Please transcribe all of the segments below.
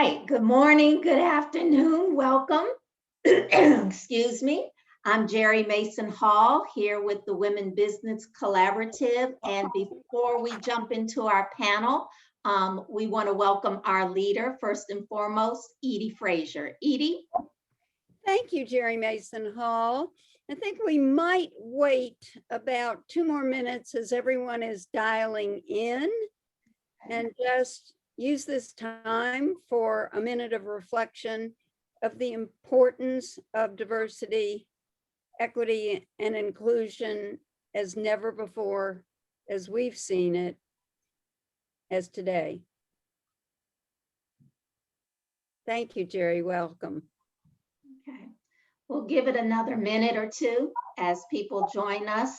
right, good morning, good afternoon, welcome. Excuse me. I'm Jerry Mason Hall here with the Women Business Collaborative. And before we jump into our panel, we want to welcome our leader, first and foremost, Edie Frazier. Edie? Thank you, Jerry Mason Hall. I think we might wait about 2 more minutes as everyone is dialing in and just use this time for a minute of reflection of the importance of diversity, equity, and inclusion as never before, as we've seen it, as today. Thank you, Jerry. Welcome. Okay, we'll give it another minute or two as people join us.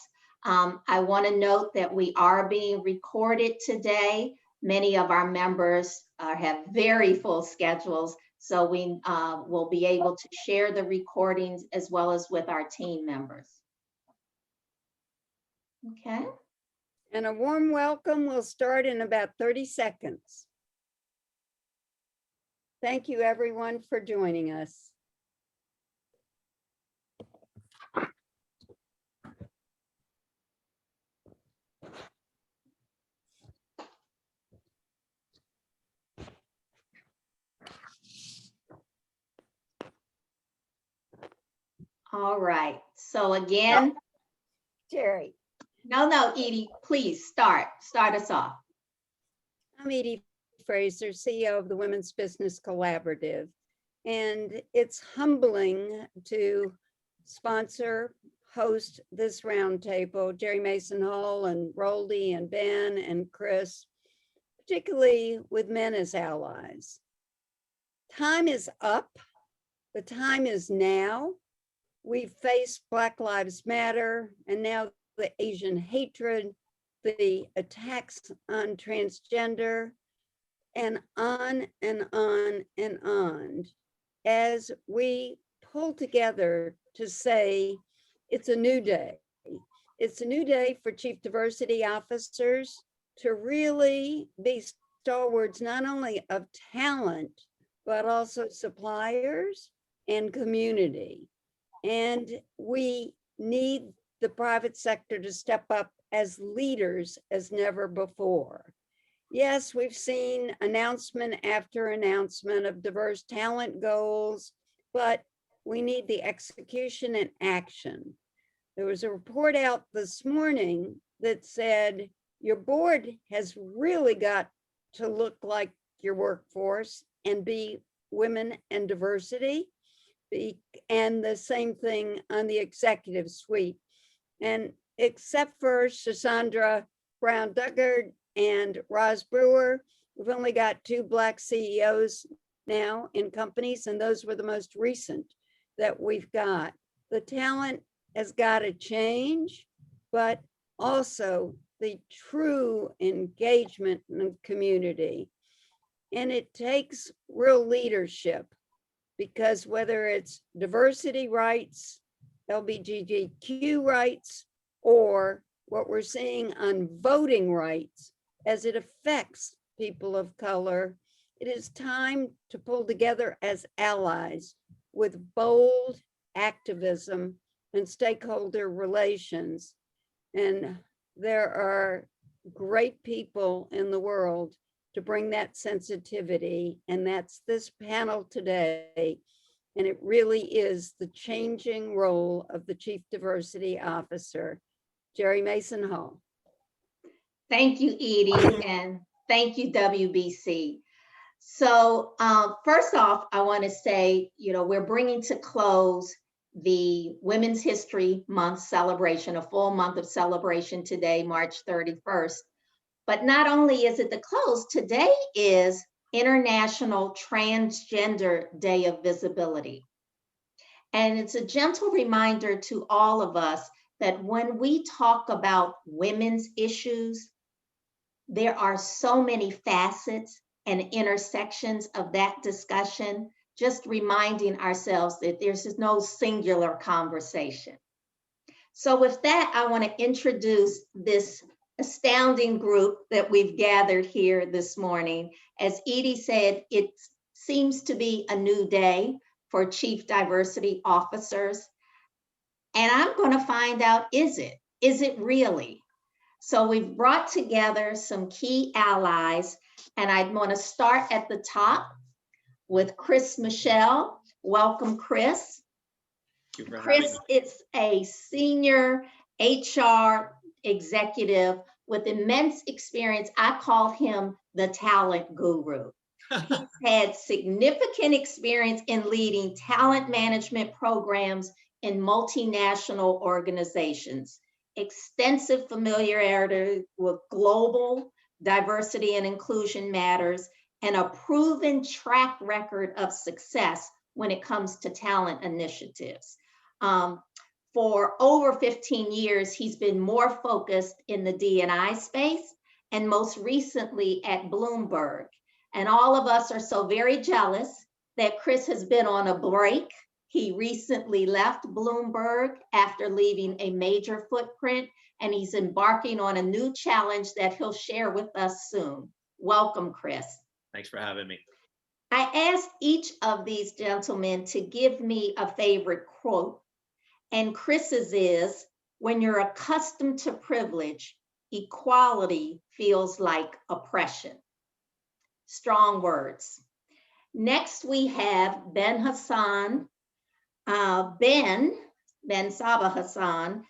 I want to note that we are being recorded today. Many of our members have very full schedules, so we will be able to share the recordings as well as with our team members. Okay. And a warm welcome will start in about 30 seconds. Thank you, everyone, for joining us. All right, so again. Jerry. No, Edie, please start us off. I'm Edie Frazier, CEO of the Women's Business Collaborative, and it's humbling to sponsor, host this roundtable. Jerry Mason Hall and Roldy and Ben and Chris, particularly with men as allies. Time is up. The time is now. We've faced Black Lives Matter and now the Asian hatred, the attacks on transgender, and on and on and on, as we pull together to say it's a new day. It's a new day for chief diversity officers to really be stalwarts not only of talent, but also suppliers and community. And we need the private sector to step up as leaders as never before. Yes, we've seen announcement after announcement of diverse talent goals, but we need the execution and action. There was a report out this morning that said your board has really got to look like your workforce and be women and diversity, and the same thing on the executive suite. And except for Shashandra Brown-Duggard and Roz Brewer, we've only got 2 Black CEOs now in companies, and those were the most recent that we've got. The talent has got to change, but also the true engagement in the community. And it takes real leadership, because whether it's diversity rights, LGBTQ rights, or what we're seeing on voting rights as it affects people of color, it is time to pull together as allies with bold activism and stakeholder relations. And there are great people in the world to bring that sensitivity, and that's this panel today. And it really is the changing role of the Chief Diversity Officer, Jerry Mason Hall. Thank you, Edie, and thank you, WBC. So first off, I want to say, we're bringing to close the Women's History Month celebration, a full month of celebration today, March 31st. But not only is it the close, today is International Transgender Day of Visibility. And it's a gentle reminder to all of us that when we talk about women's issues, there are so many facets and intersections of that discussion, just reminding ourselves that there's no singular conversation. So with that, I want to introduce this astounding group that we've gathered here this morning. As Edie said, it's seems to be a new day for chief diversity officers. And I'm going to find out, is it? Is it really? So we've brought together some key allies, and I want to start at the top with Chris Michelle. Welcome, Chris. Chris is a senior HR executive with immense experience. I call him the talent guru. He's had significant experience in leading talent management programs in multinational organizations, extensive familiarity with global diversity and inclusion matters, and a proven track record of success when it comes to talent initiatives. For over 15 years, he's been more focused in the DE&I space, and most recently at Bloomberg. And all of us are so very jealous that Chris has been on a break. He recently left Bloomberg after leaving a major footprint, and he's embarking on a new challenge that he'll share with us soon. Welcome, Chris. Thanks for having me. I asked each of these gentlemen to give me a favorite quote, and Chris's is, "When you're accustomed to privilege, equality feels like oppression." Strong words. Next, we have Ben Hassan. Ben Saba Hassan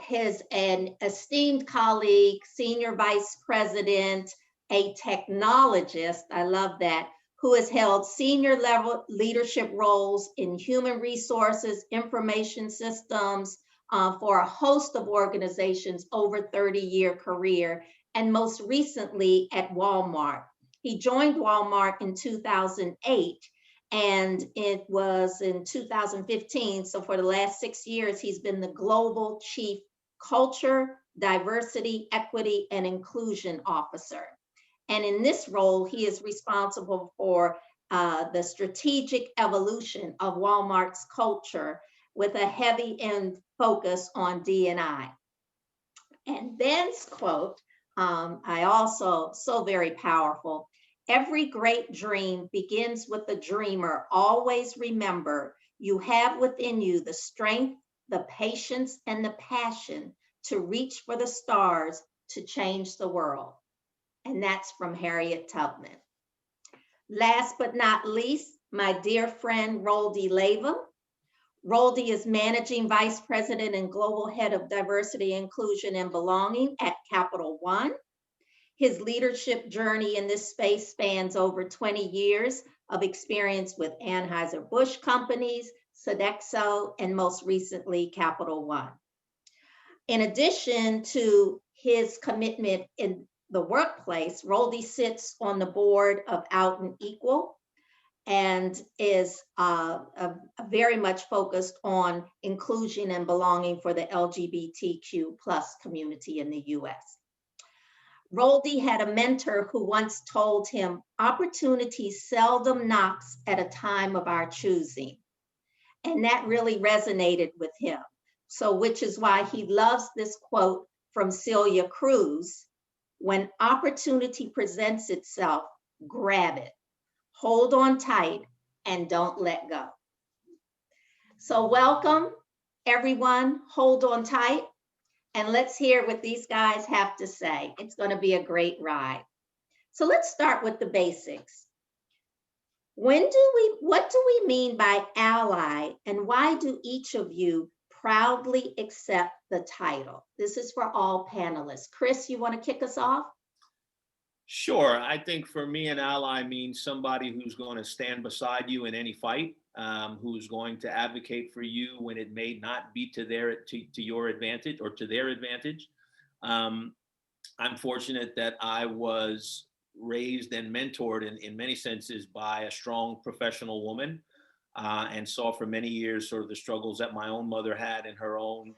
is an esteemed colleague, senior vice president, a technologist, I love that, who has held senior level leadership roles in human resources, information systems for a host of organizations over 30-year career, and most recently at Walmart. He joined Walmart in 2008, and it was in 2015. So for the last 6 years, he's been the Global Chief Culture, Diversity, Equity, and Inclusion Officer. And in this role, he is responsible for the strategic evolution of Walmart's culture with a heavy focus on D&I. And Ben's quote, I also, so very powerful. "Every great dream begins with the dreamer. Always remember, you have within you the strength, the patience, and the passion to reach for the stars to change the world." And that's from Harriet Tubman. Last but not least, my dear friend, Roldy Leva. Roldy is Managing Vice President and Global Head of Diversity, Inclusion, and Belonging at Capital One. His leadership journey in this space spans over 20 years of experience with Anheuser-Busch companies, Sodexo, and most recently, Capital One. In addition to his commitment in the workplace, Roldy sits on the board of Out and Equal and is very much focused on inclusion and belonging for the LGBTQ+ community in the US. Roldy had a mentor who once told him, "Opportunity seldom knocks at a time of our choosing." And that really resonated with him. So, which is why he loves this quote from Celia Cruz: "When opportunity presents itself, grab it, hold on tight, and don't let go." So welcome, everyone. Hold on tight, and let's hear what these guys have to say. It's going to be a great ride. So let's start with the basics. What do we mean by ally, and why do each of you proudly accept the title? This is for all panelists. Chris, you want to kick us off? Sure. I think for me, an ally means somebody who's going to stand beside you in any fight, who's going to advocate for you when it may not be to your advantage or to their advantage. I'm fortunate that I was raised and mentored in many senses by a strong professional woman, and saw for many years sort of the struggles that my own mother had in her own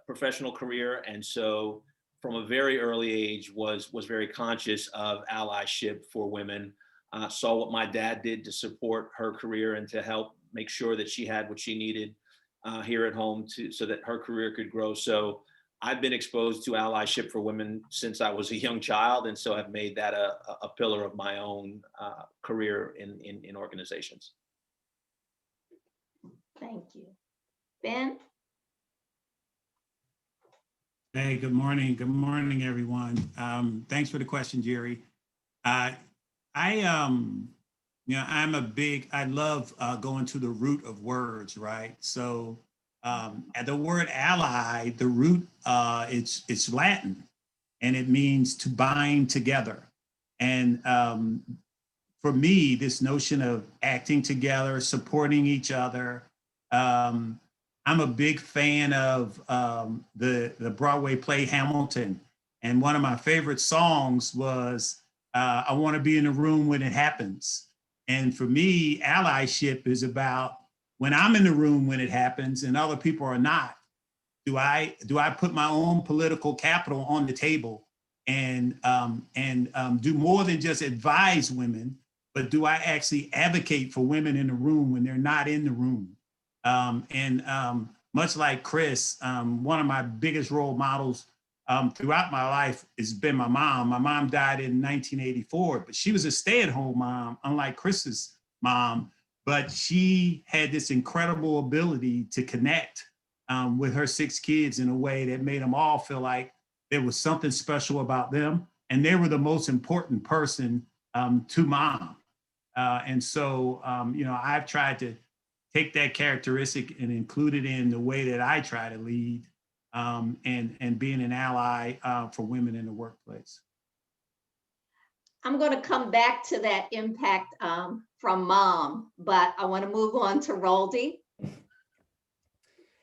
professional career. And so from a very early age was very conscious of allyship for women, saw what my dad did to support her career and to help make sure that she had what she needed here at home so that her career could grow. So I've been exposed to allyship for women since I was a young child, and so have made that a pillar of my own career in organizations. Thank you. Ben? Hey, good morning. Good morning, everyone. Thanks for the question, Jerry. I love going to the root of words, right? So at the word ally, the root, it's Latin, and it means to bind together. And for me, this notion of acting together, supporting each other, I'm a big fan of the Broadway play Hamilton. And one of my favorite songs was I Want to Be in the Room When It Happens. And for me, allyship is about when I'm in the room when it happens and other people are not. Do I put my own political capital on the table and do more than just advise women, but do I actually advocate for women in the room when they're not in the room? Much like Chris, one of my biggest role models throughout my life has been my mom. My mom died in 1984, but she was a stay-at-home mom, unlike Chris's mom, but she had this incredible ability to connect with her 6 kids in a way that made them all feel like there was something special about them, and they were the most important person to mom. I've tried to take that characteristic and include it in the way that I try to lead and being an ally for women in the workplace. I'm going to come back to that impact from mom, but I want to move on to Roldy.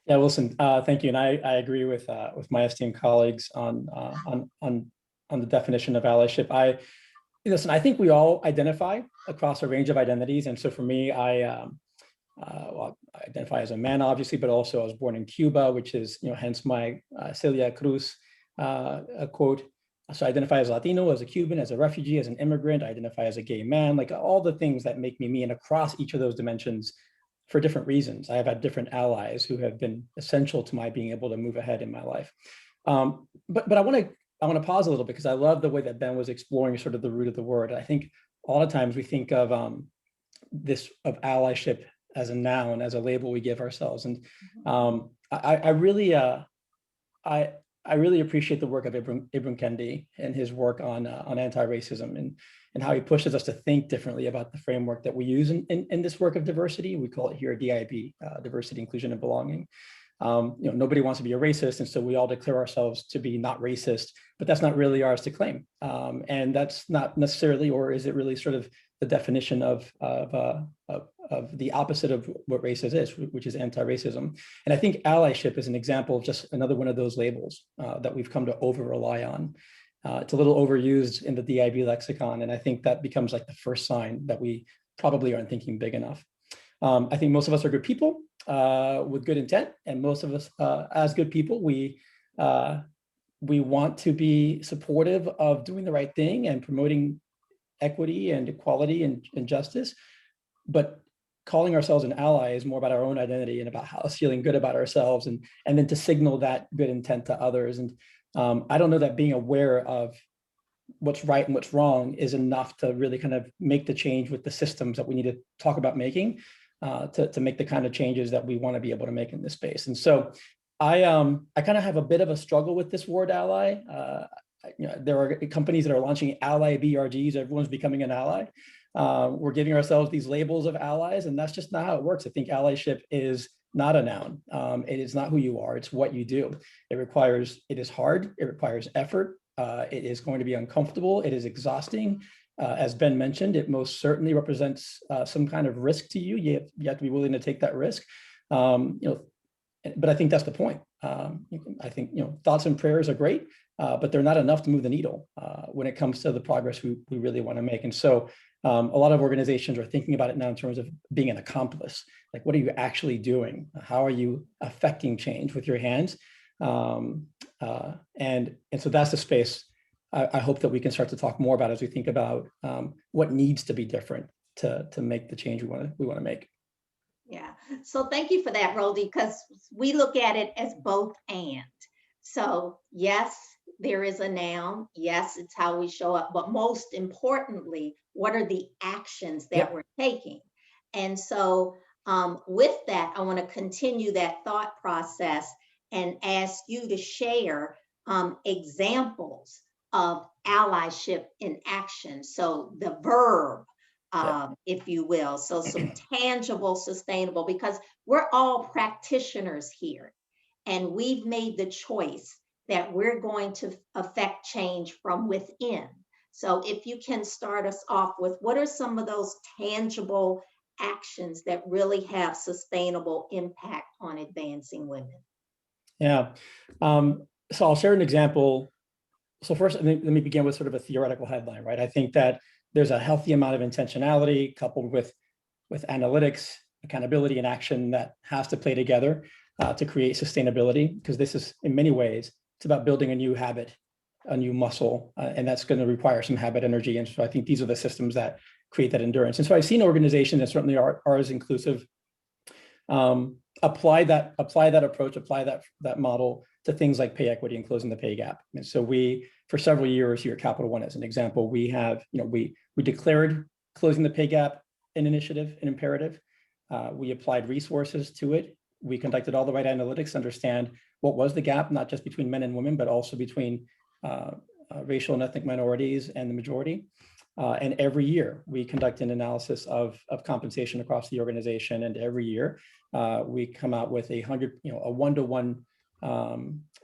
Yeah, Wilson, thank you. And I agree with my esteemed colleagues on the definition of allyship. Listen, I think we all identify across a range of identities. And so for me, I identify as a man, obviously, but also I was born in Cuba, which is, hence my Celia Cruz quote. So I identify as Latino, as a Cuban, as a refugee, as an immigrant. I identify as a gay man, like all the things that make me me. And across each of those dimensions, for different reasons, I have had different allies who have been essential to my being able to move ahead in my life. But I want to pause a little because I love the way that Ben was exploring sort of the root of the word. I think a lot of times we think of of allyship as a noun, as a label we give ourselves. And I really appreciate the work of Ibram Kendi and his work on anti-racism and how he pushes us to think differently about the framework that we use in this work of diversity. We call it here DIB, diversity, inclusion, and belonging. Nobody wants to be a racist, and so we all declare ourselves to be not racist, but that's not really ours to claim. And that's not necessarily, or is it really sort of the definition of the opposite of what racism is, which is anti-racism. And I think allyship is an example of just another one of those labels that we've come to over-rely on. It's a little overused in the DIB lexicon, and I think that becomes like the first sign that we probably aren't thinking big enough. I think most of us are good people with good intent, and most of us, as good people, we want to be supportive of doing the right thing and promoting equity and equality and justice, but calling ourselves an ally is more about our own identity and about us feeling good about ourselves, and then to signal that good intent to others. And I don't know that being aware of what's right and what's wrong is enough to really kind of make the change with the systems that we need to talk about making to make the kind of changes that we want to be able to make in this space. And so I kind of have a bit of a struggle with this word ally. There are companies that are launching ally BRGs. Everyone's becoming an ally. We're giving ourselves these labels of allies, and that's just not how it works. I think allyship is not a noun. It is not who you are. It's what you do. It is hard. It requires effort. It is going to be uncomfortable. It is exhausting. As Ben mentioned, it most certainly represents some kind of risk to you. You have to be willing to take that risk. But I think that's the point. I think thoughts and prayers are great, but they're not enough to move the needle when it comes to the progress we really want to make. And so a lot of organizations are thinking about it now in terms of being an accomplice. Like, what are you actually doing? How are you affecting change with your hands? And so that's the space I hope that we can start to talk more about as we think about what needs to be different to make the change we want to make. Yeah, so thank you for that, Roldy, because we look at it as both and. So yes, there is a noun. Yes, it's how we show up. But most importantly, what are the actions that Yep. we're taking? And so with that, I want to continue that thought process and ask you to share examples of allyship in action. So the verb, Yep. if you will. So some tangible, sustainable, because we're all practitioners here. And we've made the choice that we're going to affect change from within. So if you can start us off with what are some of those tangible actions that really have sustainable impact on advancing women? Yeah. So I'll share an example. So first, let me begin with sort of a theoretical headline, right? I think that there's a healthy amount of intentionality coupled with analytics, accountability, and action that has to play together to create sustainability, because this is, in many ways, it's about building a new habit, a new muscle, and that's going to require some habit energy. And so I think these are the systems that create that endurance. And so I've seen organizations, and certainly ours inclusive, apply that approach, apply that model to things like pay equity and closing the pay gap. And so we, for several years here at Capital One, as an example, we have, we declared closing the pay gap an initiative, an imperative. We applied resources to it. We conducted all the right analytics to understand what was the gap, not just between men and women, but also between racial and ethnic minorities and the majority. And every year we conduct an analysis of compensation across the organization. And every year we come out with a 1-to-1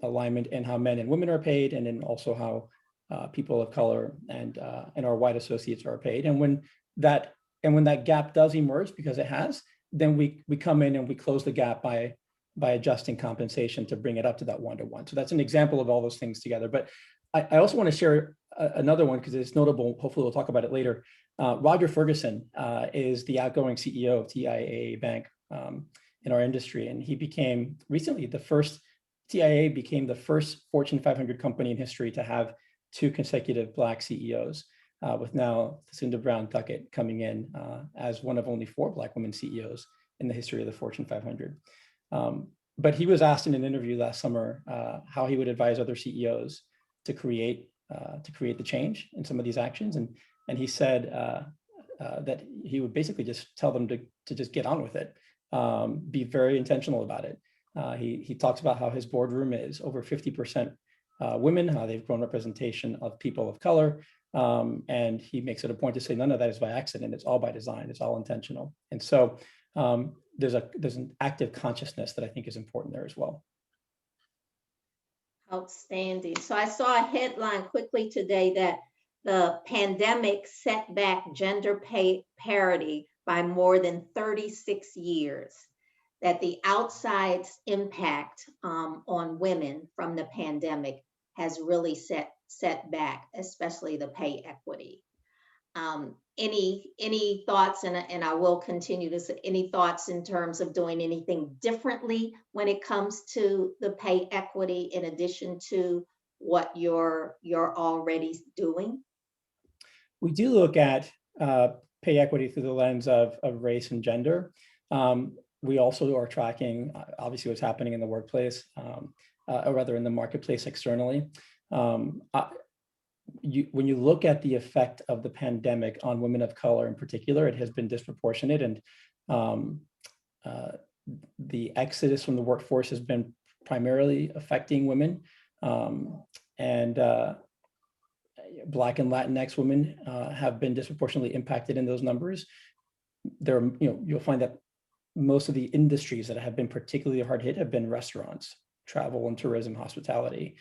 alignment in how men and women are paid, and then also how people of color and our white associates are paid. And when that gap does emerge, because it has, then we come in and we close the gap by adjusting compensation to bring it up to that 1-to-1. So that's an example of all those things together. But I also want to share another one because it's notable. Hopefully we'll talk about it later. Roger Ferguson is the outgoing CEO of TIAA Bank in our industry. And he became recently TIAA became the first Fortune 500 company in history to have 2 consecutive Black CEOs, with now Lucinda Brown Duckett coming in as one of only 4 Black women CEOs in the history of the Fortune 500. But he was asked in an interview last summer how he would advise other CEOs to create the change in some of these actions, and he said that he would basically just tell them to just get on with it, be very intentional about it. He talks about how his boardroom is over 50% women, how they've grown representation of people of color, and he makes it a point to say none of that is by accident. It's all by design. It's all intentional. And so there's an active consciousness that I think is important there as well. Outstanding. So I saw a headline quickly today that the pandemic set back gender pay parity by more than 36 years, that the outside impact on women from the pandemic has really set back, especially the pay equity. Any thoughts, and I will continue to say, any thoughts in terms of doing anything differently when it comes to the pay equity in addition to what you're already doing? We do look at pay equity through the lens of race and gender. We also are tracking, obviously, what's happening in the workplace, or rather in the marketplace externally. When you look at the effect of the pandemic on women of color in particular, it has been disproportionate, and the exodus from the workforce has been primarily affecting women, and Black and Latinx women have been disproportionately impacted in those numbers. You'll find that most of the industries that have been particularly hard hit have been restaurants, travel and tourism, hospitality.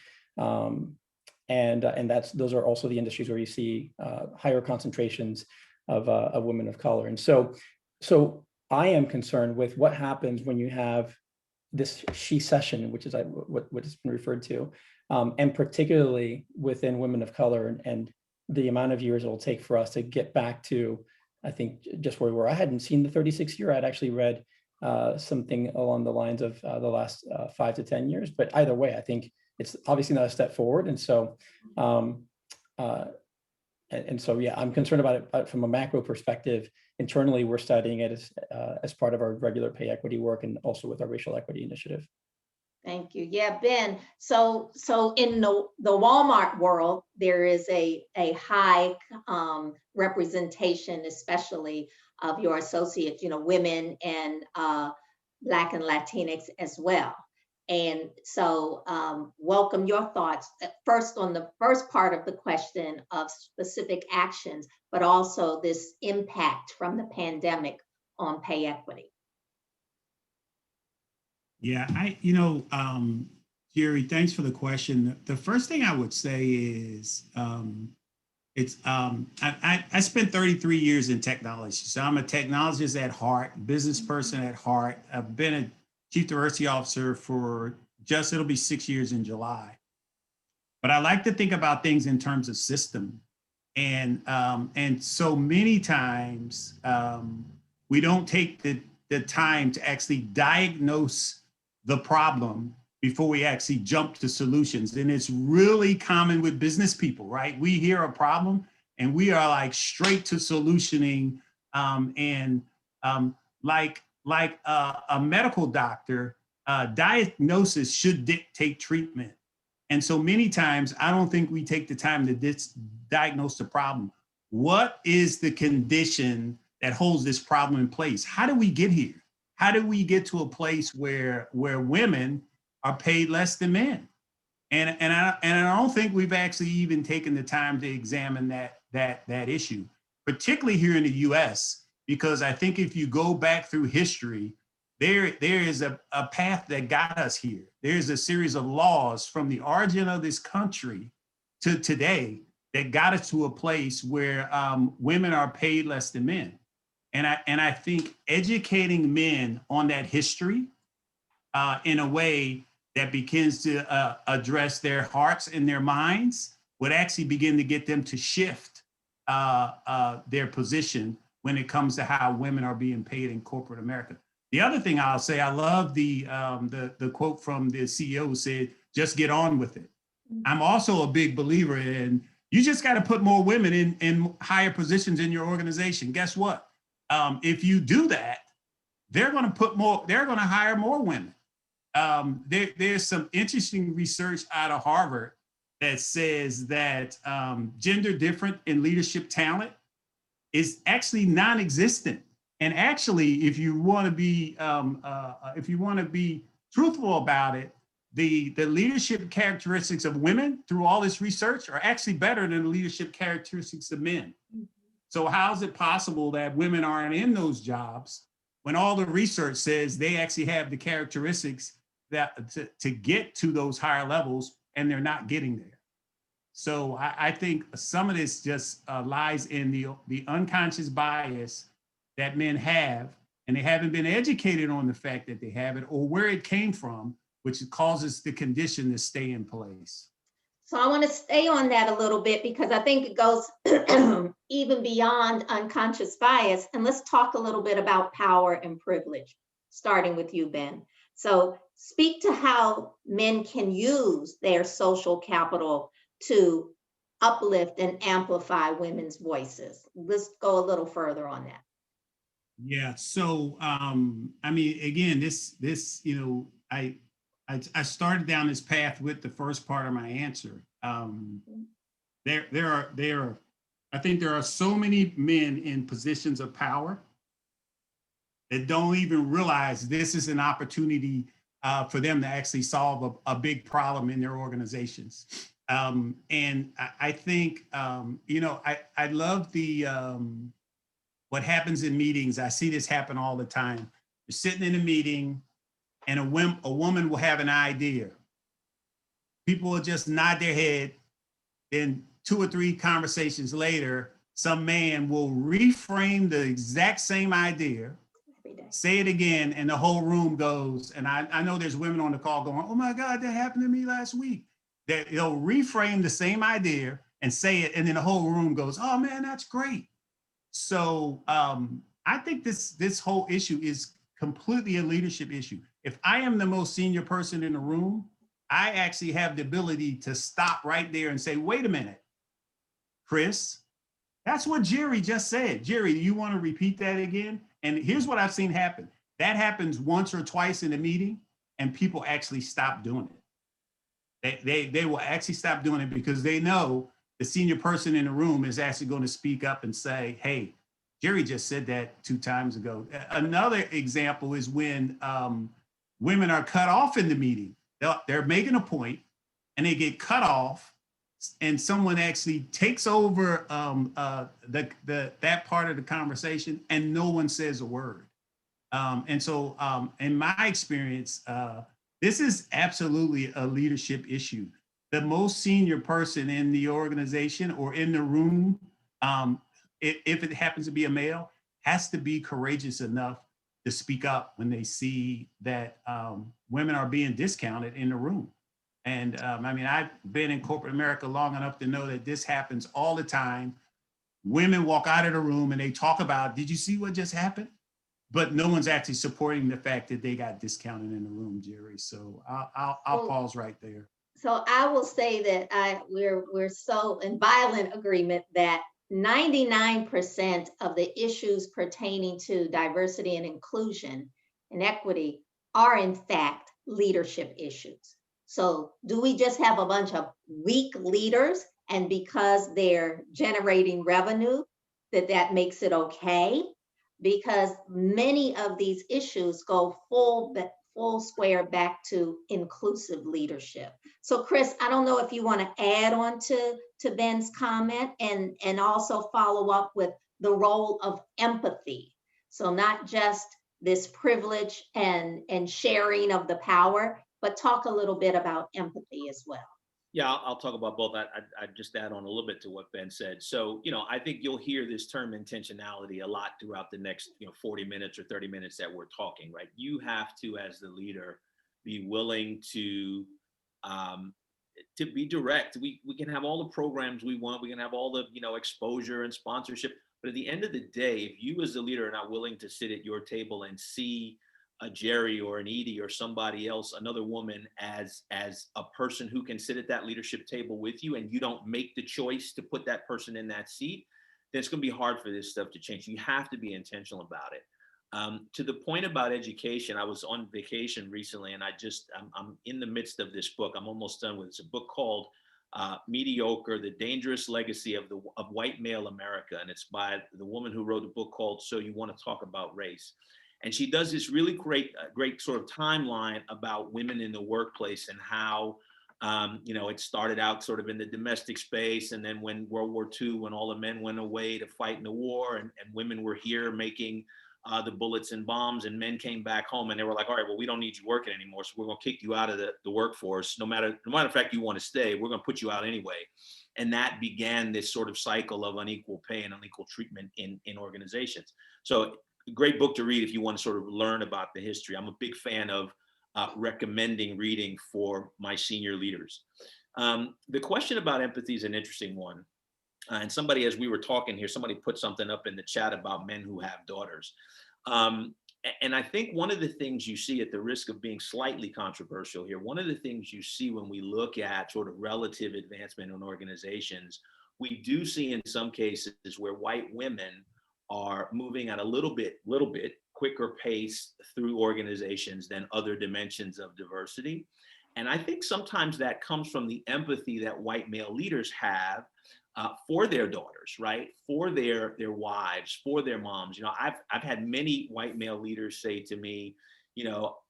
And those are also the industries where you see higher concentrations of women of color. And so I am concerned with what happens when you have this she-cession, which is what has been referred to, and particularly within women of color, and the amount of years it will take for us to get back to, I think, just where we were. I hadn't seen the 36 year. I'd actually read something along the lines of the last 5 to 10 years. But either way, I think it's obviously not a step forward. And so, yeah, I'm concerned about it from a macro perspective. Internally, we're studying it as part of our regular pay equity work, and also with our racial equity initiative. Thank you. Yeah, Ben. So in the Walmart world, there is a high representation, especially of your associates, women and Black and Latinx as well. And so welcome your thoughts first on the first part of the question of specific actions, but also this impact from the pandemic on pay equity. Yeah, Jerry, thanks for the question. The first thing I would say is I spent 33 years in technology. So I'm a technologist at heart, business person at heart. I've been a chief diversity officer for it'll be 6 years in July. But I like to think about things in terms of system. And so many times we don't take the time to actually diagnose the problem before we actually jump to solutions. And it's really common with business people, right? We hear a problem and we are like straight to solutioning. Like a medical doctor, diagnosis should dictate treatment. And so many times I don't think we take the time to diagnose the problem. What is the condition that holds this problem in place? How do we get here? How do we get to a place where women are paid less than men? And I don't think we've actually even taken the time to examine that issue, particularly here in the US, because I think if you go back through history, there is a path that got us here. There's a series of laws from the origin of this country to today that got us to a place where women are paid less than men. And I think educating men on that history in a way that begins to address their hearts and their minds would actually begin to get them to shift their position when it comes to how women are being paid in corporate America. The other thing I'll say, I love the quote from the CEO who said, "Just get on with it." I'm also a big believer in you just got to put more women in higher positions in your organization. Guess what? If you do that, they're going to hire more women. There's some interesting research out of Harvard that says that gender difference in leadership talent is actually non-existent. And actually, if you want to be truthful about it, the leadership characteristics of women through all this research are actually better than the leadership characteristics of men. So how is it possible that women aren't in those jobs when all the research says they actually have the characteristics that to get to those higher levels and they're not getting there? So I think some of this just lies in the unconscious bias that men have, and they haven't been educated on the fact that they have it or where it came from, which causes the condition to stay in place. So I want to stay on that a little bit because I think it goes even beyond unconscious bias. And let's talk a little bit about power and privilege, starting with you, Ben. So speak to how men can use their social capital to uplift and amplify women's voices. Let's go a little further on that. Yeah. So, I mean, again, I started down this path with the first part of my answer. I think there are so many men in positions of power that don't even realize this is an opportunity for them to actually solve a big problem in their organizations. And I think, I love what happens in meetings. I see this happen all the time. You're sitting in a meeting and a woman will have an idea. People will just nod their head. Then 2 or 3 conversations later, some man will reframe the exact same idea, say it again, and the whole room goes, and I know there's women on the call going, "Oh my God, that happened to me last week." They'll reframe the same idea and say it, and then the whole room goes, "Oh man, that's great." So I think this whole issue is completely a leadership issue. If I am the most senior person in the room, I actually have the ability to stop right there and say, "Wait a minute, Chris, that's what Jerry just said. Jerry, do you want to repeat that again?" And here's what I've seen happen. That happens once or twice in a meeting. and people actually stop doing it. They will actually stop doing it because they know the senior person in the room is actually going to speak up and say, hey, Jerry just said that 2 times ago. Another example is when women are cut off in the meeting. They're making a point and they get cut off, and someone actually takes over that part of the conversation, and no one says a word. And so in my experience, this is absolutely a leadership issue. The most senior person in the organization or in the room, if it happens to be a male, has to be courageous enough to speak up when they see that women are being discounted in the room. And I mean, I've been in corporate America long enough to know that this happens all the time. Women walk out of the room and they talk about, did you see what just happened? But no one's actually supporting the fact that they got discounted in the room, Jerry. So I'll pause right there. So I will say that we're so in violent agreement that 99% of the issues pertaining to diversity and inclusion and equity are in fact leadership issues. So do we just have a bunch of weak leaders, and because they're generating revenue, that makes it okay? Because many of these issues go full square back to inclusive leadership. So Chris, I don't know if you want to add on to Ben's comment and also follow up with the role of empathy. So not just this privilege and sharing of the power, but talk a little bit about empathy as well. Yeah, I'll talk about both. I just add on a little bit to what Ben said. So, I think you'll hear this term intentionality a lot throughout the next, 40 minutes or 30 minutes that we're talking, right? You have to, as the leader, be willing to be direct. We can have all the programs we want. We can have all the, exposure and sponsorship. But at the end of the day, if you as the leader are not willing to sit at your table and see a Jerry or an Edie or somebody else, another woman, as a person who can sit at that leadership table with you, and you don't make the choice to put that person in that seat, then it's going to be hard for this stuff to change. You have to be intentional about it. To the point about education, I was on vacation recently, and I'm in the midst of this book. I'm almost done with it. It's a book called Mediocre: The Dangerous Legacy of White Male America, and it's by the woman who wrote the book called So You Want to Talk About Race. And she does this really great sort of timeline about women in the workplace and how, it started out sort of in the domestic space. And then when World War II, when all the men went away to fight in the war, and women were here making the bullets and bombs, and men came back home and they were like, all right, well, we don't need you working anymore. So we're going to kick you out of the workforce. No matter the fact you want to stay, we're going to put you out anyway. And that began this sort of cycle of unequal pay and unequal treatment in organizations. So great book to read if you want to sort of learn about the history. I'm a big fan of recommending reading for my senior leaders. The question about empathy is an interesting one. And somebody, as we were talking here, somebody put something up in the chat about men who have daughters. And I think one of the things you see, at the risk of being slightly controversial here, one of the things you see when we look at sort of relative advancement in organizations, we do see in some cases where white women are moving at a little bit quicker pace through organizations than other dimensions of diversity. And I think sometimes that comes from the empathy that white male leaders have for their daughters, right? For their wives, for their moms. I've had many white male leaders say to me,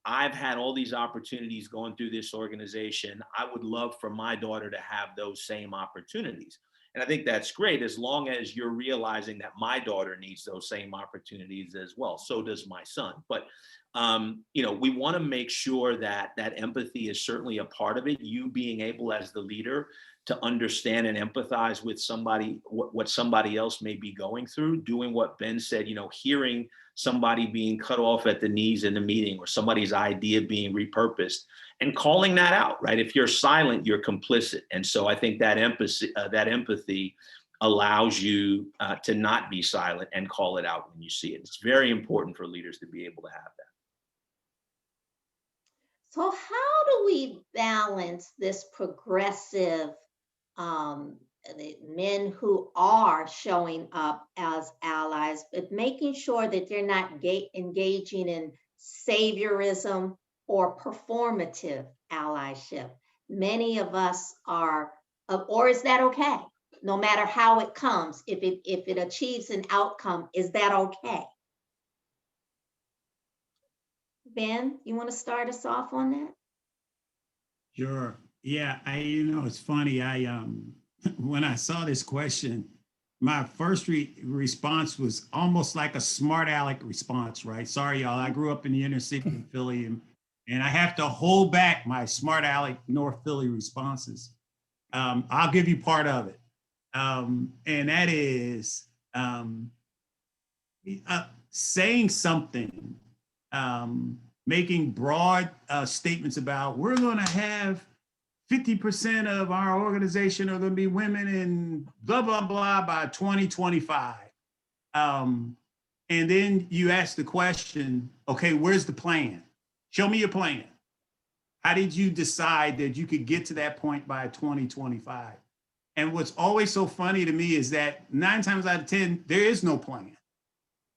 I've had all these opportunities going through this organization. I would love for my daughter to have those same opportunities. And I think that's great, as long as you're realizing that my daughter needs those same opportunities as well. So does my son. But, we want to make sure that empathy is certainly a part of it. You being able, as the leader, to understand and empathize with somebody, what somebody else may be going through, doing what Ben said, hearing somebody being cut off at the knees in the meeting, or somebody's idea being repurposed, and calling that out, right? If you're silent, you're complicit. And so I think that empathy allows you to not be silent and call it out when you see it. It's very important for leaders to be able to have that. So how do we balance this progressive the men who are showing up as allies, but making sure that they're not engaging in saviorism or performative allyship? Many of us are, or is that okay? No matter how it comes, if it achieves an outcome, is that okay? Ben, you want to start us off on that? Sure. Yeah, it's funny. When I saw this question, my first response was almost like a smart aleck response, right? Sorry, y'all. I grew up in the inner city of Philly, and I have to hold back my smart aleck North Philly responses. I'll give you part of it. And that is saying something, making broad statements about we're going to have 50% of our organization are going to be women and blah, blah, blah by 2025. And then you ask the question, okay, where's the plan? Show me your plan. How did you decide that you could get to that point by 2025? And what's always so funny to me is that 9 times out of 10, there is no plan.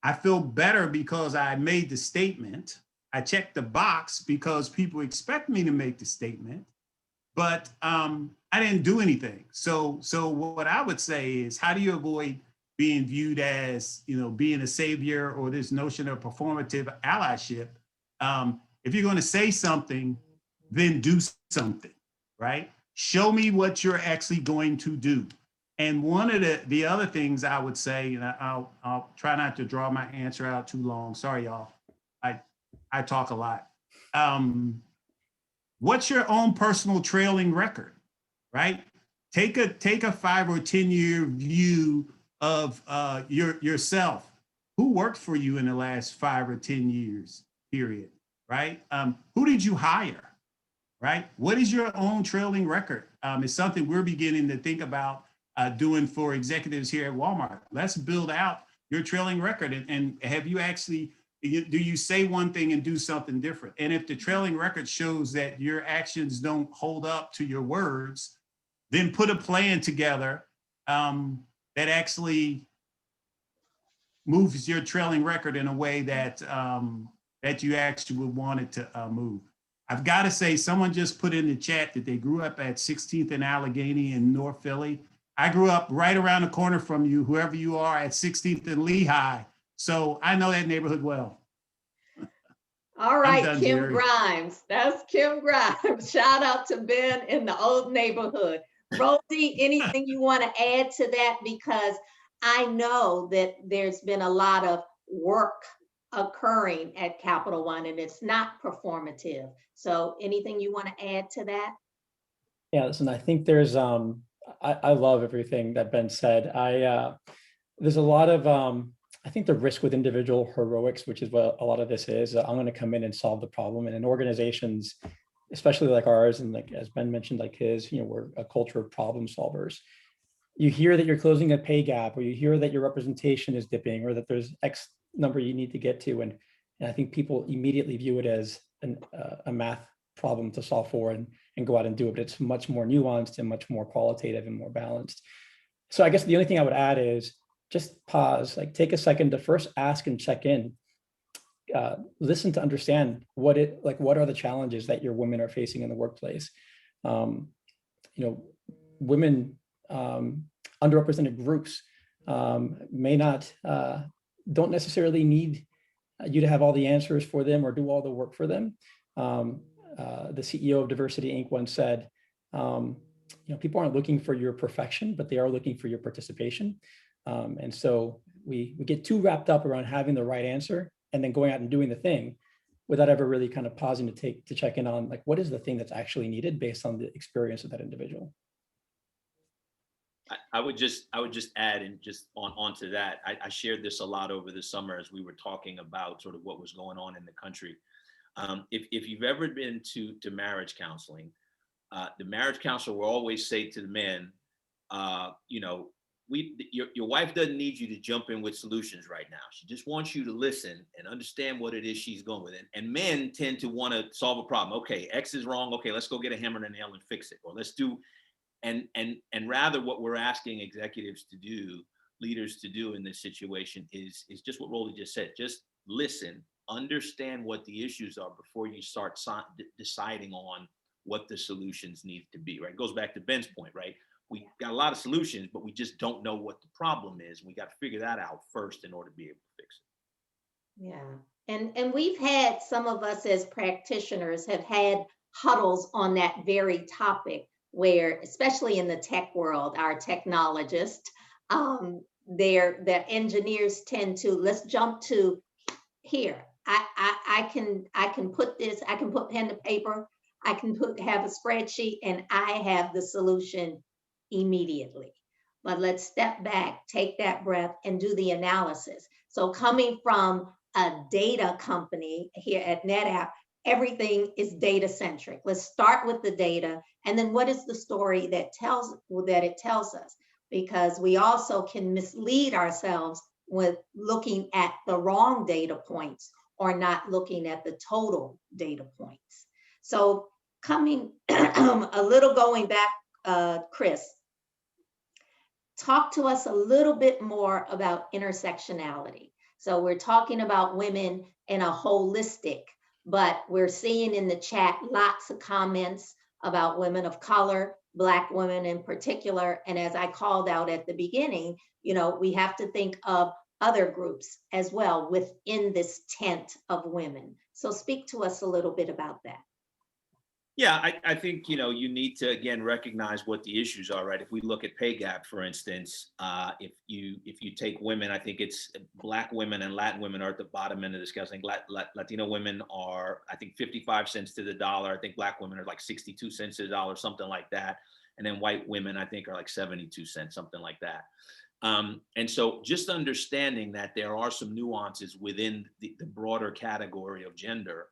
I feel better because I made the statement. I checked the box because people expect me to make the statement, but I didn't do anything. So what I would say is, how do you avoid being viewed as, being a savior or this notion of performative allyship? If you're going to say something, then do something, right? Show me what you're actually going to do. And one of the other things I would say, and I'll try not to draw my answer out too long. Sorry, y'all. I talk a lot. What's your own personal trailing record, right? Take a 5 or 10 year view of yourself. Who worked for you in the last 5 or 10 years, period, right? Who did you hire? Right? What is your own trailing record? It's something we're beginning to think about doing for executives here at Walmart. Let's build out your trailing record. And have you actually, do you say one thing and do something different? And if the trailing record shows that your actions don't hold up to your words, then put a plan together that actually moves your trailing record in a way that that you actually would want it to move. I've got to say, someone just put in the chat that they grew up at 16th and Allegheny in North Philly. I grew up right around the corner from you, whoever you are, at 16th and Lehigh. So I know that neighborhood well. All right, done, Kim Jerry. Grimes. That's Kim Grimes. Shout out to Ben in the old neighborhood. Rosie, anything you want to add to that? Because I know that there's been a lot of work occurring at Capital One and it's not performative. So anything you want to add to that? Yeah, listen, I think there's I love everything that Ben said. There's a lot of I think the risk with individual heroics, which is what a lot of this is. I'm going to come in and solve the problem. And in organizations, especially like ours, and like as Ben mentioned, like his, we're a culture of problem solvers. You hear that you're closing a pay gap, or you hear that your representation is dipping, or that there's X number you need to get to, and I think people immediately view it as a math problem to solve for and go out and do it. But it's much more nuanced and much more qualitative and more balanced. So I guess the only thing I would add is just pause, like take a second to first ask and check in. Listen to understand what are the challenges that your women are facing in the workplace. Women, underrepresented groups may not, don't necessarily need you to have all the answers for them or do all the work for them. The CEO of Diversity Inc. once said, people aren't looking for your perfection, but they are looking for your participation. And so we get too wrapped up around having the right answer and then going out and doing the thing without ever really kind of pausing to check in on like, what is the thing that's actually needed based on the experience of that individual. I would just add, and just onto that, I shared this a lot over the summer as we were talking about sort of what was going on in the country. If you've ever been to marriage counseling, the marriage counselor will always say to the men, your wife doesn't need you to jump in with solutions right now. She just wants you to listen and understand what it is she's going with. And men tend to want to solve a problem. Okay, X is wrong. Okay, let's go get a hammer and a nail and fix it. Or let's do, and rather what we're asking executives to do, leaders to do in this situation is just what Rolly just said. Just listen, understand what the issues are before you start deciding on what the solutions need to be, right? It goes back to Ben's point, right? We got a lot of solutions, but we just don't know what the problem is. We got to figure that out first in order to be able to fix it. Yeah. And we've had, some of us as practitioners have had huddles on that very topic where, especially in the tech world, our technologists, their engineers tend to, let's jump to here. I can put this, I can put pen to paper, I can have a spreadsheet, and I have the solution immediately. But let's step back, take that breath, and do the analysis. So coming from a data company here at NetApp, everything is data centric. Let's start with the data, and then what is the story that it tells us? Because we also can mislead ourselves with looking at the wrong data points or not looking at the total data points. So coming a little going back, Chris, talk to us a little bit more about intersectionality. So we're talking about women in a holistic, but we're seeing in the chat lots of comments about women of color, Black women in particular. And as I called out at the beginning, we have to think of other groups as well within this tent of women. So speak to us a little bit about that. Yeah, I think, you need to, again, recognize what the issues are, right? If we look at pay gap, for instance, if you take women, I think it's Black women and Latin women are at the bottom end of the scale. I think Latino women are, I think, 55 cents to the dollar. I think Black women are like 62 cents to the dollar, something like that. And then white women, I think, are like 72 cents, something like that. And so just understanding that there are some nuances within the broader category of gender,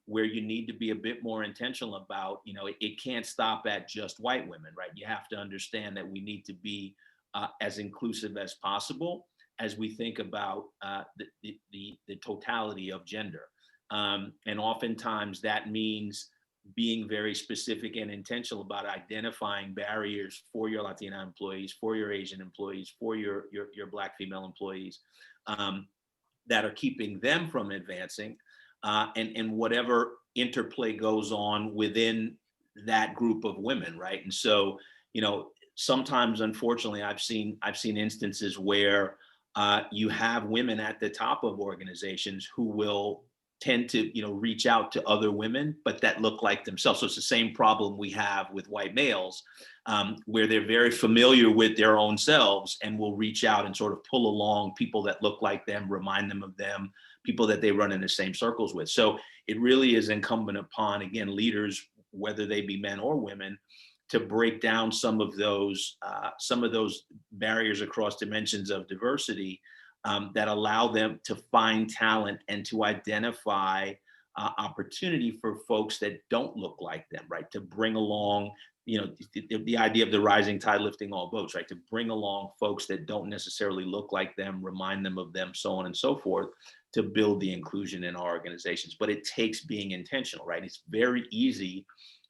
where you need to be a bit more intentional about, it can't stop at just white women, right? You have to understand that we need to be as inclusive as possible as we think about the totality of gender. And oftentimes that means being very specific and intentional about identifying barriers for your Latina employees, for your Asian employees, for your Black female employees, that are keeping them from advancing. And whatever interplay goes on within that group of women, right? And so, sometimes, unfortunately, I've seen instances where you have women at the top of organizations who will tend to, reach out to other women, but that look like themselves. So it's the same problem we have with white males, where they're very familiar with their own selves and will reach out and sort of pull along people that look like them, remind them of them, people that they run in the same circles with. So it really is incumbent upon, again, leaders, whether they be men or women, to break down some of those barriers across dimensions of diversity, that allow them to find talent and to identify opportunity for folks that don't look like them, right? To bring along, the idea of the rising tide lifting all boats, right? To bring along folks that don't necessarily look like them, remind them of them, so on and so forth, to build the inclusion in our organizations. But it takes being intentional, right? It's very easy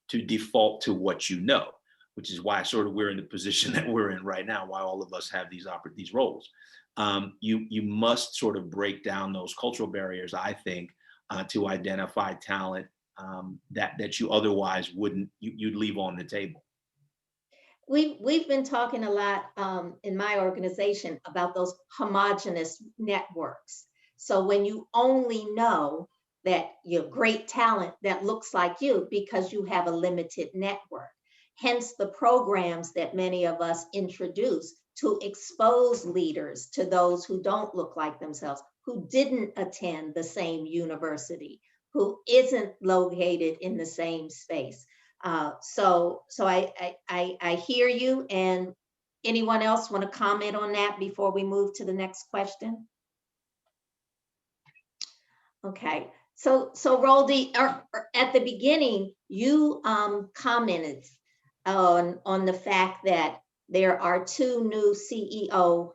to default to what you know, which is why sort of we're in the position that we're in right now, why all of us have these roles. You must sort of break down those cultural barriers, I think, to identify talent that you otherwise you'd leave on the table. We've been talking a lot in my organization about those homogenous networks. So when you only know that you're great talent that looks like you because you have a limited network, hence the programs that many of us introduce to expose leaders to those who don't look like themselves, who didn't attend the same university, who isn't located in the same space. So I hear you. And anyone else want to comment on that before we move to the next question? Okay. So Roldy, at the beginning, you commented on the fact that there are 2 new CEO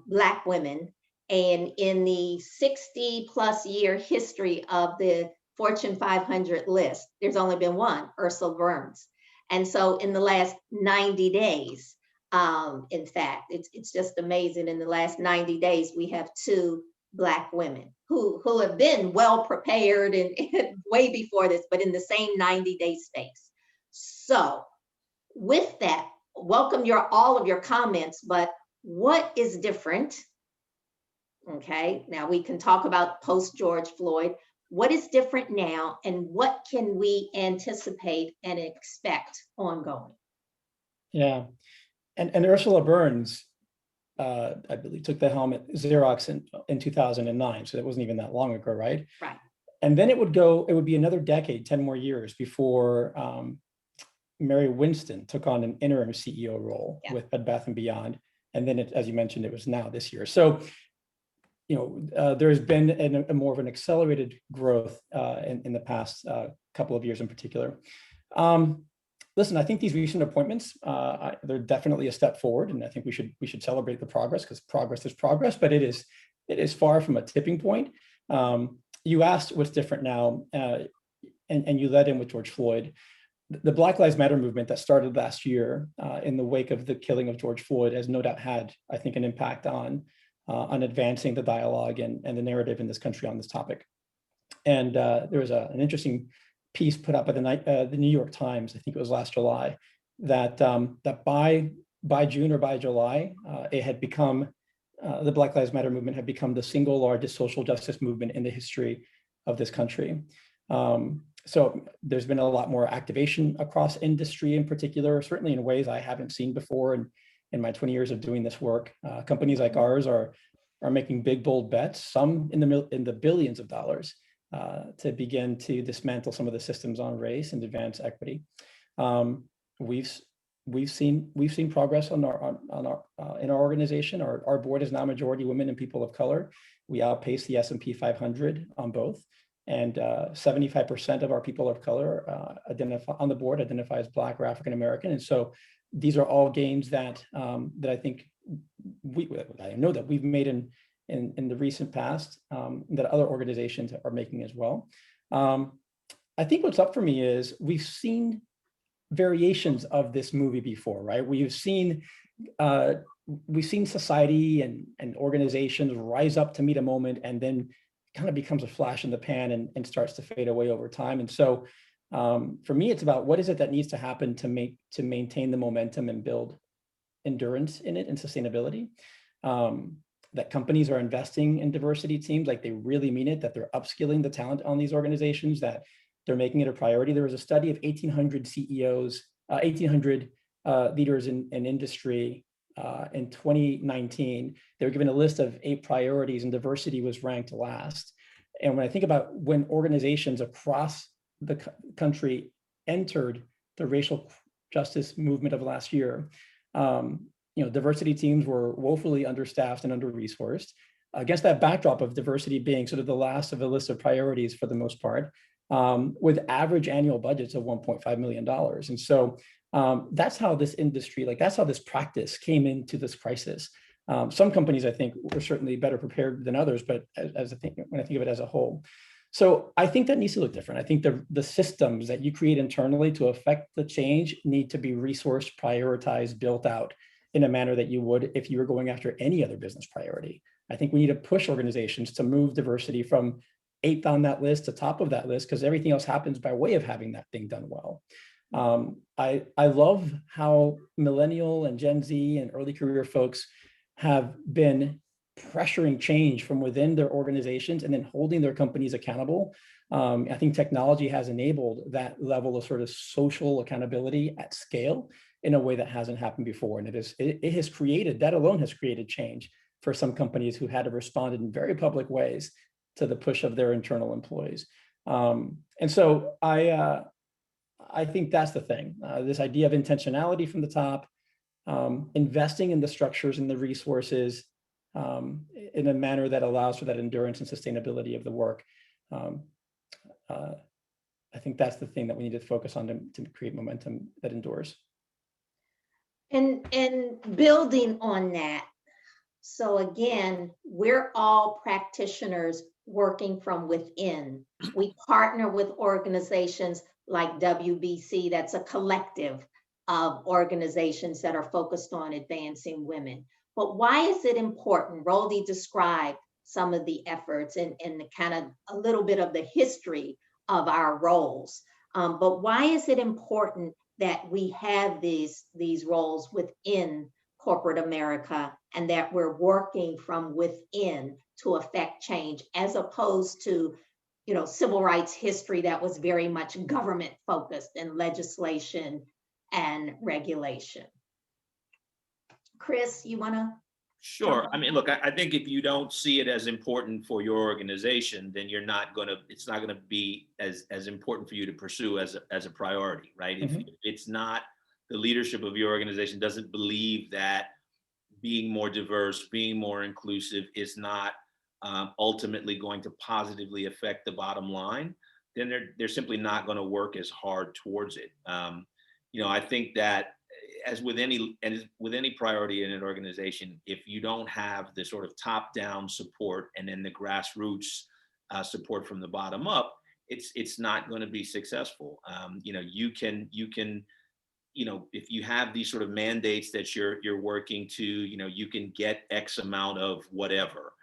Black women, and in the 60+ year history of the Fortune 500 list, there's only been one, Ursula Burns. And so in the last 90 days, in fact, it's just amazing. In the last 90 days, we have 2 Black women who have been well prepared and way before this, but in the same 90-day space. So with that, welcome all of your comments, but what is different? Okay, now we can talk about post George Floyd. What is different now, and what can we anticipate and expect ongoing? Yeah, and Ursula Burns, I believe, took the helm at Xerox in 2009, so that wasn't even that long ago, right? Right. And then it would be another decade, 10 more years before Mary Winston took on an interim CEO role with Bed Bath & Beyond. And then, as you mentioned, it was now this year. So, there's been a more of an accelerated growth in the past couple of years in particular. Listen, I think these recent appointments, they're definitely a step forward, and I think we should celebrate the progress, because progress is progress, but it is far from a tipping point. You asked what's different now, and you led in with George Floyd. The Black Lives Matter movement that started last year in the wake of the killing of George Floyd has no doubt had, I think, an impact on advancing the dialogue and the narrative in this country on this topic. And there was an interesting piece put up by the New York Times, I think it was last July, that by June or by July, it had become, the Black Lives Matter movement had become the single largest social justice movement in the history of this country. So there's been a lot more activation across industry in particular, certainly in ways I haven't seen before in my 20 years of doing this work. Companies like ours are making big, bold bets, some in the billions of dollars, to begin to dismantle some of the systems on race and advance equity. We've seen progress in our organization. Our board is now majority women and people of color. We outpace the S&P 500 on both, and 75% of our people of color on the board identify as Black or African American. And so these are all gains that I think I know that we've made in the recent past, that other organizations are making as well. I think what's up for me is we've seen variations of this movie before, right? We've seen society and organizations rise up to meet a moment, and then kind of becomes a flash in the pan and starts to fade away over time. And so for me, it's about what is it that needs to happen to maintain the momentum and build endurance in it and sustainability. That companies are investing in diversity teams like they really mean it, that they're upskilling the talent on these organizations, that they're making it a priority. There was a study of 1,800 CEOs, 1,800 leaders in industry in 2019. They were given a list of 8 priorities, and diversity was ranked last. And when I think about when organizations across the country entered the racial justice movement of last year, diversity teams were woefully understaffed and under-resourced. Against that backdrop of diversity being sort of the last of a list of priorities for the most part, with average annual budgets of $1.5 million. And so that's how this industry, that's how this practice came into this crisis. Some companies, I think, were certainly better prepared than others, but when I think of it as a whole. So I think that needs to look different. I think the systems that you create internally to affect the change need to be resourced, prioritized, built out in a manner that you would if you were going after any other business priority. I think we need to push organizations to move diversity from 8th on that list to top of that list, because everything else happens by way of having that thing done well. I love how millennial and Gen Z and early career folks have been pressuring change from within their organizations and then holding their companies accountable. I think technology has enabled that level of sort of social accountability at scale in a way that hasn't happened before. And it has created, that alone has created change for some companies who had to respond in very public ways to the push of their internal employees. And so I think that's the thing, this idea of intentionality from the top, investing in the structures and the resources in a manner that allows for that endurance and sustainability of the work. I think that's the thing that we need to focus on to create momentum that endures. And building on that, so again, we're all practitioners working from within. We partner with organizations like WBC, that's a collective of organizations that are focused on advancing women. But why is it important? Roldy described some of the efforts and kind of a little bit of the history of our roles. But why is it important that we have these roles within corporate America and that we're working from within to affect change, as opposed to, you know, civil rights history that was very much government focused and legislation and regulation? Chris, you want to? Sure. I mean, look, I think if you don't see it as important for your organization, then it's not going to be as important for you to pursue as a priority, right? If it's not, the leadership of your organization doesn't believe that being more diverse, being more inclusive is not ultimately going to positively affect the bottom line, then they're simply not going to work as hard towards it. You know, I think that as with any priority in an organization, if you don't have the sort of top-down support and then the grassroots support from the bottom up, it's not going to be successful. You know, you can, you know, if you have these sort of mandates that you're working to, you know, you can get X amount of whatever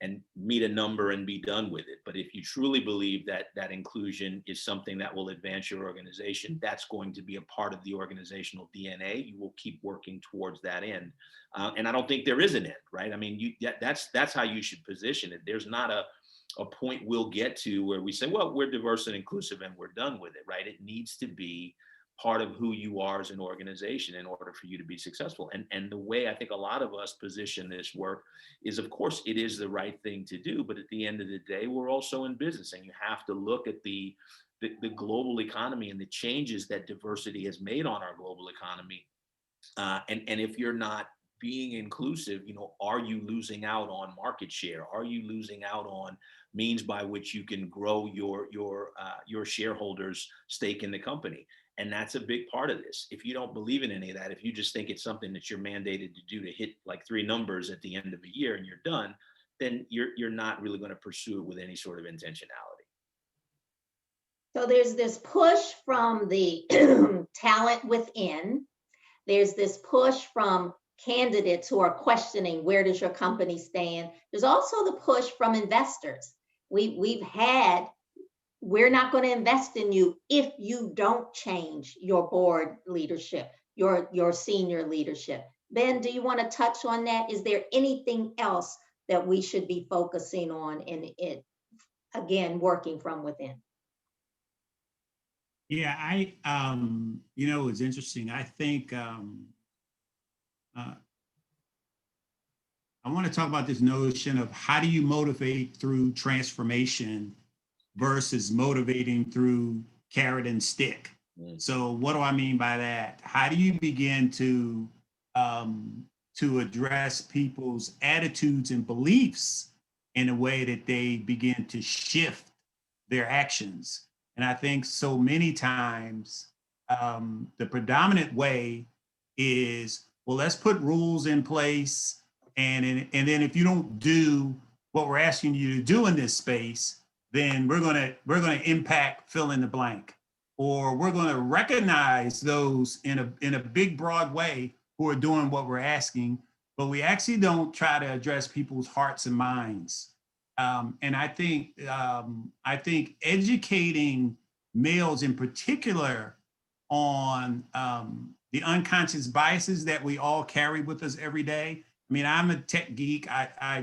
and meet a number and be done with it. But if you truly believe that inclusion is something that will advance your organization, that's going to be a part of the organizational DNA. You will keep working towards that end. And I don't think there is an end, right? I mean, that's how you should position it. There's not a point we'll get to where we say, well, we're diverse and inclusive and we're done with it, right? It needs to be part of who you are as an organization in order for you to be successful. And the way I think a lot of us position this work is, of course, it is the right thing to do, but at the end of the day, we're also in business, and you have to look at the global economy and the changes that diversity has made on our global economy. And if you're not being inclusive, you know, are you losing out on market share? Are you losing out on means by which you can grow your shareholders' stake in the company? And that's a big part of this. If you don't believe in any of that, if you just think it's something that you're mandated to do to hit like 3 numbers at the end of a year and you're done, then you're not really going to pursue it with any sort of intentionality. So there's this push from the talent within. There's this push from candidates who are questioning, where does your company stand? There's also the push from investors. We've had, we're not going to invest in you if you don't change your board leadership, your senior leadership. Ben, do you want to touch on that? Is there anything else that we should be focusing on in it, again, working from within? Yeah, you know, it's interesting. I think I want to talk about this notion of how do you motivate through transformation versus motivating through carrot and stick. So what do I mean by that? How do you begin to address people's attitudes and beliefs in a way that they begin to shift their actions? And I think so many times the predominant way is, well, let's put rules in place, and then if you don't do what we're asking you to do in this space, then we're gonna impact fill in the blank, or we're gonna recognize those in a big broad way who are doing what we're asking, but we actually don't try to address people's hearts and minds. And I think educating males in particular on the unconscious biases that we all carry with us every day. I mean, I'm a tech geek.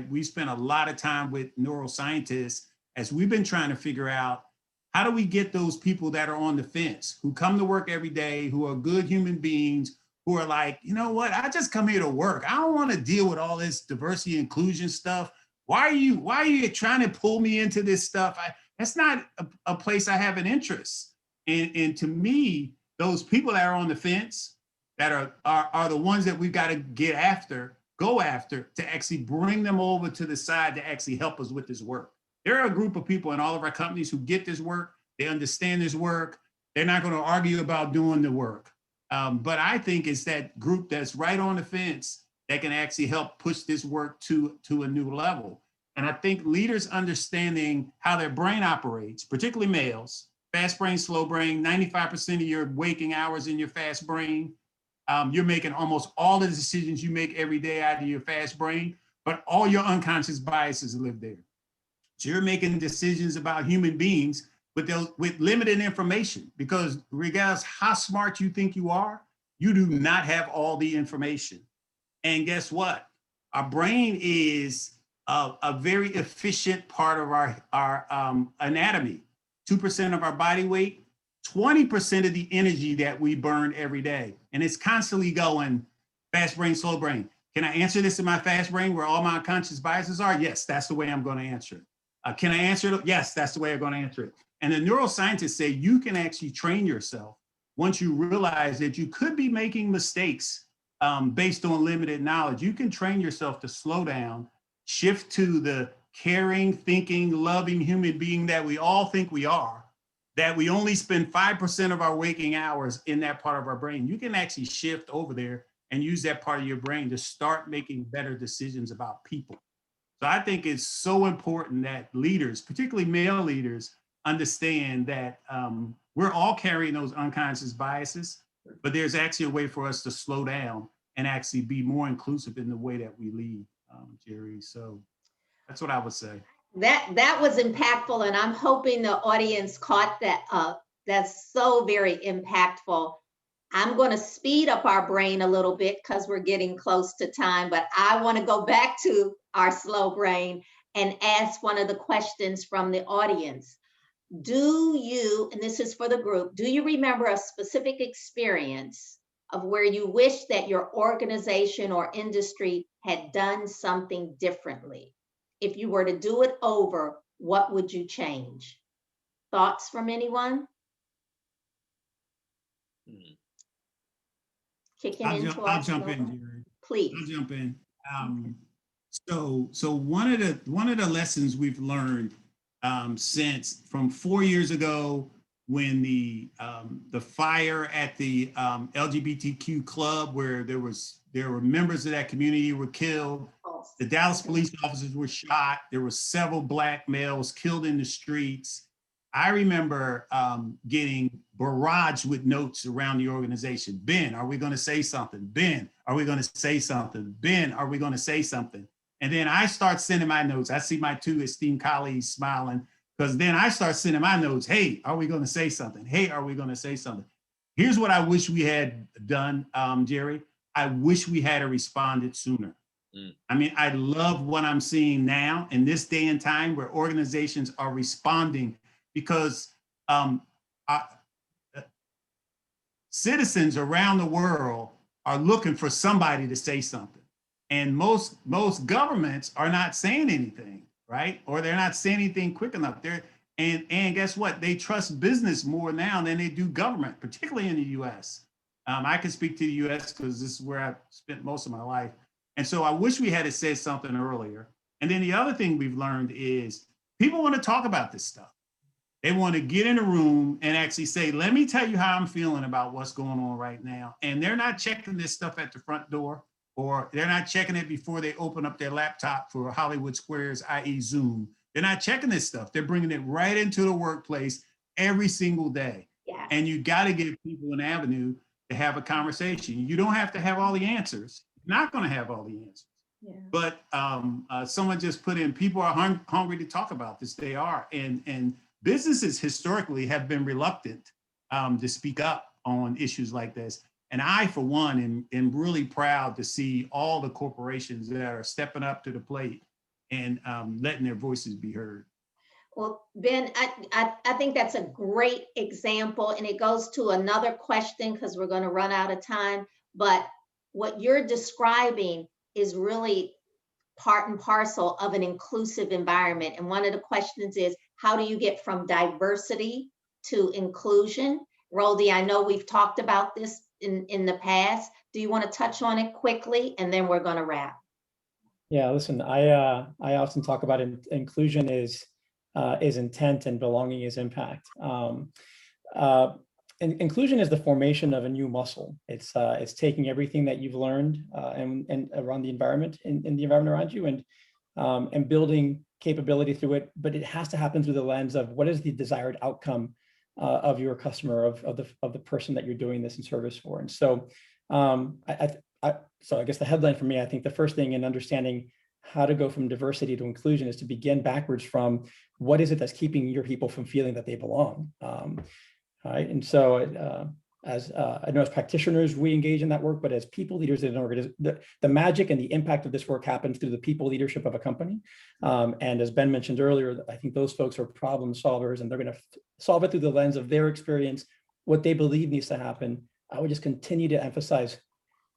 We spend a lot of time with neuroscientists as we've been trying to figure out how do we get those people that are on the fence, who come to work every day, who are good human beings, who are like, you know what, I just come here to work. I don't want to deal with all this diversity inclusion stuff. Why are you trying to pull me into this stuff? That's not a place I have an interest. And to me, those people that are on the fence that are the ones that we've got to go after to actually bring them over to the side to actually help us with this work. There are a group of people in all of our companies who get this work. They understand this work. They're not going to argue about doing the work. But I think it's that group that's right on the fence that can actually help push this work to a new level. And I think leaders understanding how their brain operates, particularly males, fast brain, slow brain, 95% of your waking hours in your fast brain, you're making almost all the decisions you make every day out of your fast brain. but all your unconscious biases live there. So you're making decisions about human beings with limited information, because regardless how smart you think you are, you do not have all the information. And guess what? Our brain is a very efficient part of our anatomy. 2% of our body weight, 20% of the energy that we burn every day. And it's constantly going fast brain, slow brain. Can I answer this in my fast brain where all my unconscious biases are? Yes, that's the way I'm going to answer it. Can I answer it? Yes, that's the way I'm going to answer it. And the neuroscientists say you can actually train yourself once you realize that you could be making mistakes based on limited knowledge. You can train yourself to slow down, shift to the caring, thinking, loving human being that we all think we are, that we only spend 5% of our waking hours in that part of our brain. You can actually shift over there and use that part of your brain to start making better decisions about people. So I think it's so important that leaders, particularly male leaders, understand that we're all carrying those unconscious biases, but there's actually a way for us to slow down and actually be more inclusive in the way that we lead, Jerry. So that's what I would say. That was impactful, and I'm hoping the audience caught that up. That's so very impactful. I'm going to speed up our brain a little bit because we're getting close to time, but I want to go back to our slow brain and ask one of the questions from the audience. Do you, and this is for the group, do you remember a specific experience of where you wish that your organization or industry had done something differently? If you were to do it over, what would you change? Thoughts from anyone? I'll jump in, Jerry. Please. I'll jump in. So one of the lessons we've learned since from 4 years ago, when the fire at the LGBTQ club, where there were members of that community were killed, the Dallas police officers were shot, there were several Black males killed in the streets. I remember getting barraged with notes around the organization. Ben, are we going to say something? Ben, are we going to say something? Ben, are we going to say something? And then I start sending my notes. I see my two esteemed colleagues smiling, because then I start sending my notes. Hey, are we going to say something? Hey, are we going to say something? Here's what I wish we had done, Jerry. I wish we had responded sooner. I mean, I love what I'm seeing now in this day and time where organizations are responding, because citizens around the world are looking for somebody to say something. And most governments are not saying anything, right? Or they're not saying anything quick enough. And guess what? They trust business more now than they do government, particularly in the US. I can speak to the US because this is where I've spent most of my life. And so I wish we had said something earlier. And then the other thing we've learned is people want to talk about this stuff. They want to get in a room and actually say, let me tell you how I'm feeling about what's going on right now. And they're not checking this stuff at the front door, or they're not checking it before they open up their laptop for Hollywood Squares, i.e. Zoom. They're not checking this stuff. They're bringing it right into the workplace every single day. Yeah. And you got to give people an avenue to have a conversation. You don't have to have all the answers. You're not going to have all the answers. Yeah. But someone just put in, people are hungry to talk about this. They are. And businesses historically have been reluctant to speak up on issues like this. And I, for one, am really proud to see all the corporations that are stepping up to the plate and letting their voices be heard. Well, Ben, I think that's a great example, and it goes to another question because we're going to run out of time. But what you're describing is really part and parcel of an inclusive environment. And one of the questions is, how do you get from diversity to inclusion? Roldy, I know we've talked about this in the past. Do you want to touch on it quickly? And then we're going to wrap. Yeah, listen, I often talk about inclusion is intent and belonging is impact. And inclusion is the formation of a new muscle. It's taking everything that you've learned and around the environment, in the environment around you, and building capability through it. But it has to happen through the lens of what is the desired outcome of your customer, of the person that you're doing this in service for. And so, so I guess the headline for me, I think the first thing in understanding how to go from diversity to inclusion is to begin backwards from what is it that's keeping your people from feeling that they belong. Right. And so I know as practitioners, we engage in that work, but as people leaders in an organization, the magic and the impact of this work happens through the people leadership of a company. And as Ben mentioned earlier, I think those folks are problem solvers and they're going to solve it through the lens of their experience, what they believe needs to happen. I would just continue to emphasize,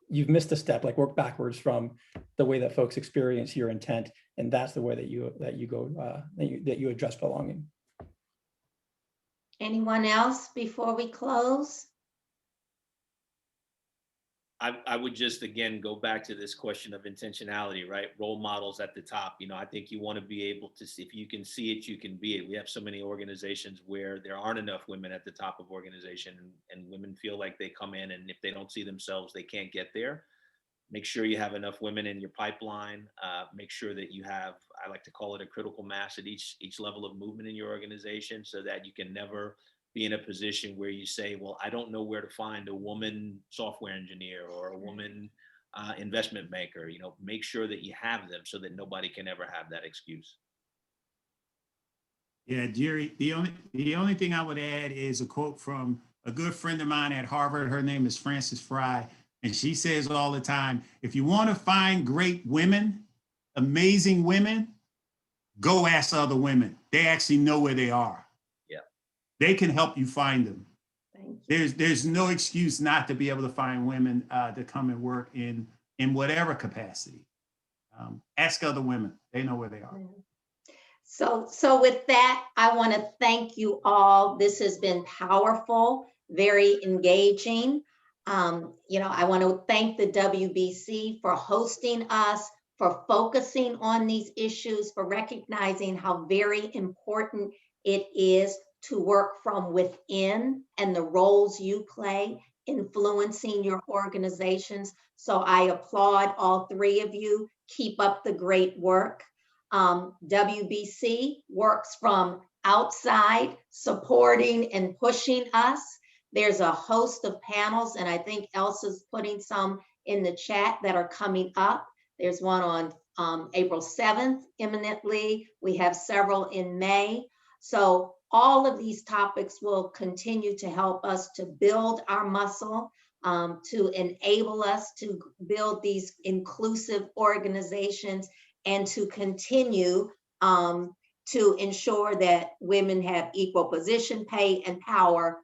you've missed a step, like work backwards from the way that folks experience your intent. And that's the way that you address belonging. Anyone else before we close? I would just, again, go back to this question of intentionality, right? Role models at the top. You know, I think you want to be able to see, if you can see it, you can be it. We have so many organizations where there aren't enough women at the top of organization, and women feel like they come in and if they don't see themselves, they can't get there. Make sure you have enough women in your pipeline. Make sure that you have, I like to call it a critical mass at each level of movement in your organization, so that you can never be in a position where you say, well, I don't know where to find a woman software engineer or a woman investment banker. You know, make sure that you have them so that nobody can ever have that excuse. Yeah, Jerry, the only thing I would add is a quote from a good friend of mine at Harvard. Her name is Frances Fry. And she says all the time, if you want to find great women, amazing women, go ask other women. They actually know where they are. Yeah. They can help you find them. Thank you. There's no excuse not to be able to find women to come and work in whatever capacity. Ask other women. They know where they are. So with that, I want to thank you all. This has been powerful, very engaging. I want to thank the WBC for hosting us, for focusing on these issues, for recognizing how very important it is to work from within and the roles you play influencing your organizations. So I applaud all three of you. Keep up the great work. WBC works from outside, supporting and pushing us. There's a host of panels, and I think Elsa's putting some in the chat that are coming up. There's one on April 7th imminently. We have several in May. So all of these topics will continue to help us to build our muscle, to enable us to build these inclusive organizations, and to continue to ensure that women have equal position, pay, and power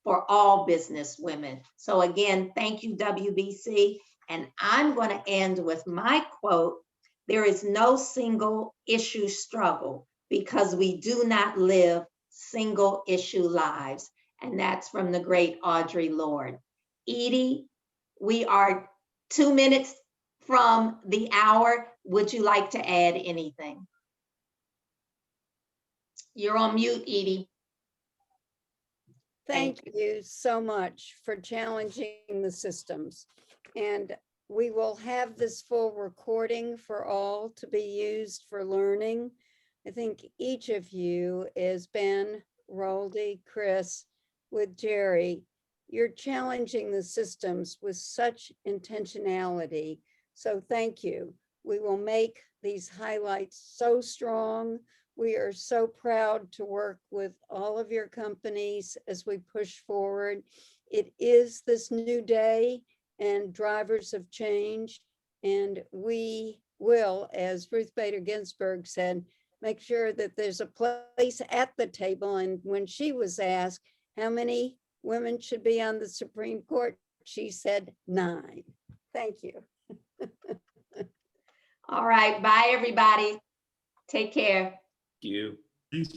for all business women. So again, thank you, WBC. And I'm going to end with my quote: there is no single issue struggle because we do not live single issue lives. And that's from the great Audre Lorde. Edie, we are 2 minutes from the hour. Would you like to add anything? You're on mute, Edie. Thank you so much for challenging the systems. And we will have this full recording for all to be used for learning. I think each of you is Ben, Roldy, Chris, with Jerry. You're challenging the systems with such intentionality. So thank you. We will make these highlights so strong. We are so proud to work with all of your companies as we push forward. It is this new day and drivers of change. And we will, as Ruth Bader Ginsburg said, make sure that there's a place at the table. And when she was asked how many women should be on the Supreme Court, she said 9. Thank you. All right. Bye, everybody. Take care. You. Thanks.